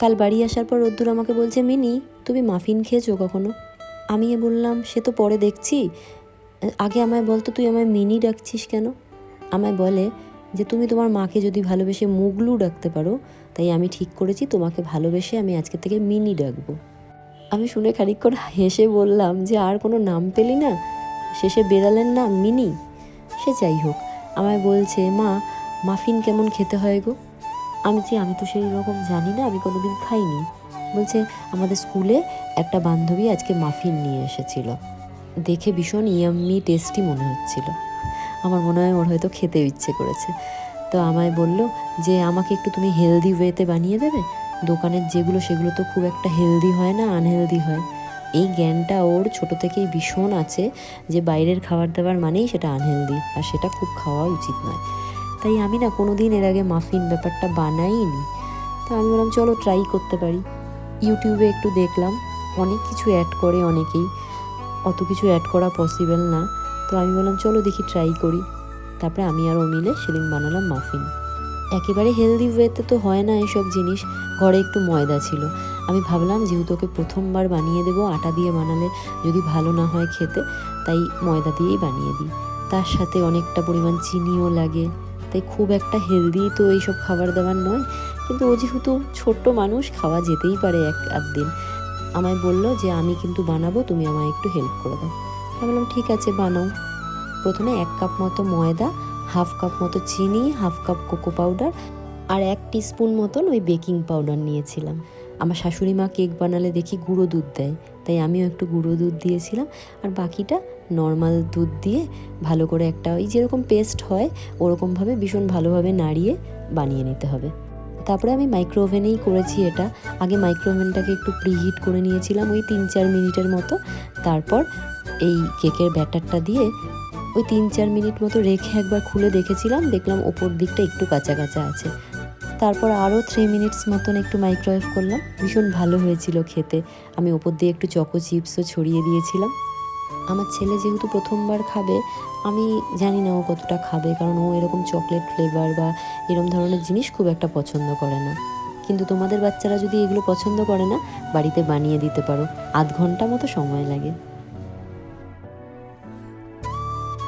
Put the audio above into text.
কাল বাড়ি আসার পর রোদ্দুর আমাকে বলছে, মিনি তুমি মাফিন খেয়েছো কখনো? আমি বললাম, সে তো পরে দেখছি, আগে আমায় বলতো তুই আমায় মিনি ডাকছিস কেন? আমায় বলে যে তুমি তোমার মাকে যদি ভালোবেসে মুগলু ডাকতে পারো, তাই আমি ঠিক করেছি তোমাকে ভালোবেসে আমি আজকে থেকে মিনি ডাকবো। আমি শুনে খানিকক্ষণ হেসে বললাম যে আর কোনো নাম পেলি না? শেষে বেরালেন না মিনি? সে যাই হোক, আমায় বলছে, মা মাফিন কেমন খেতে হয় গো? আমি তো সেই রকম জানি না, আমি কোনোদিন খাইনি। বলছে, আমাদের স্কুলে একটা বান্ধবী আজকে মাফিন নিয়ে এসেছিল, দেখে ভীষণ ইয়াম্মি টেস্টি মনে হচ্ছিল। আমার মনে হয় ওর হয়তো খেতে ইচ্ছে করেছে। তো আমায় বলল যে আমাকে একটু তুমি হেলদি ওয়েতে বানিয়ে দেবে, দোকানের যেগুলো সেগুলো তো খুব একটা হেলদি হয় না, আনহেলদি হয়। এই জ্ঞানটা ওর ছোট থেকেই ভীষণ আছে যে বাইরের খাবার দাবার মানেই সেটা আনহেলদি, আর সেটা খুব খাওয়া উচিত নয়। তাই আমি না কোনো দিন এর আগে মাফিন ব্যাপারটা বানাইনি। তো আমি বললাম চলো ট্রাই করতে পারি। ইউটিউবে একটু দেখলাম, অনেক কিছু অ্যাড করে অনেকেই, অত কিছু অ্যাড করা পসিবল না। তো আমি বললাম চলো দেখি ট্রাই করি। তারপরে আমি আর ও মিলে সেদিন বানালাম মাফিন। একেবারে হেলদি ওয়েতে তো হয় না এসব জিনিস। ঘরে একটু ময়দা ছিল, আমি ভাবলাম যেহেতু ওকে প্রথমবার বানিয়ে দেবো, আটা দিয়ে বানালে যদি ভালো না হয় খেতে, তাই ময়দা দিয়েই বানিয়ে দিই। তার সাথে অনেকটা পরিমাণ চিনিও লাগে, তাই খুব একটা হেলদি তো এইসব খাবার দাবার নয়। কিন্তু ও যেহেতু ছোট্ট মানুষ, খাওয়া যেতেই পারে এক আধ দিন। আমায় বললো যে আমি কিন্তু বানাবো, তুমি আমায় একটু হেল্প করে দাও। আমি বললাম ঠিক আছে বানাও। প্রথমে 1 কাপ মতো ময়দা, 1/2 কাপ মতো চিনি, 1/2 কাপ কোকো পাউডার আর 1 টিস্পুন মতন ওই বেকিং পাউডার নিয়েছিলাম। আমার শাশুড়ি মা কেক বানালে দেখি গুঁড়ো দুধ দেয়, তাই আমিও একটু গুঁড়ো দুধ দিয়েছিলাম। আর বাকিটা নর্মাল দুধ দিয়ে ভালো করে একটা ওই যেরকম পেস্ট হয় ওরকমভাবে ভীষণ ভালোভাবে নাড়িয়ে বানিয়ে নিতে হবে। তারপরে আমি মাইক্রো ওভেনেই করেছি এটা। আগে মাইক্রো ওভেনটাকে একটু প্রিহিট করে নিয়েছিলাম ওই 3-4 মিনিটের মতো। তারপর এই কেকের ব্যাটারটা দিয়ে ওই 3-4 মিনিট মতো রেখে একবার খুলে দেখেছিলাম, দেখলাম ওপর দিকটা একটু কাঁচা কাঁচা আছে। তারপর আরও 3 মিনিটস মতন একটু মাইক্রোওয়েভ করলাম, ভীষণ ভালো হয়েছিল খেতে। আমি ওপর দিয়ে একটু চকো চিপসও ছড়িয়ে দিয়েছিলাম। আমার ছেলে যেহেতু প্রথমবার খাবে, আমি জানি না ও কতটা খাবে, কারণ ও এরকম চকলেট ফ্লেভার বা এরম ধরনের জিনিস খুব একটা পছন্দ করে না। কিন্তু তোমাদের বাচ্চারা যদি এগুলো পছন্দ করে না, বাড়িতে বানিয়ে দিতে পারো, আধ ঘন্টা মতো সময় লাগে।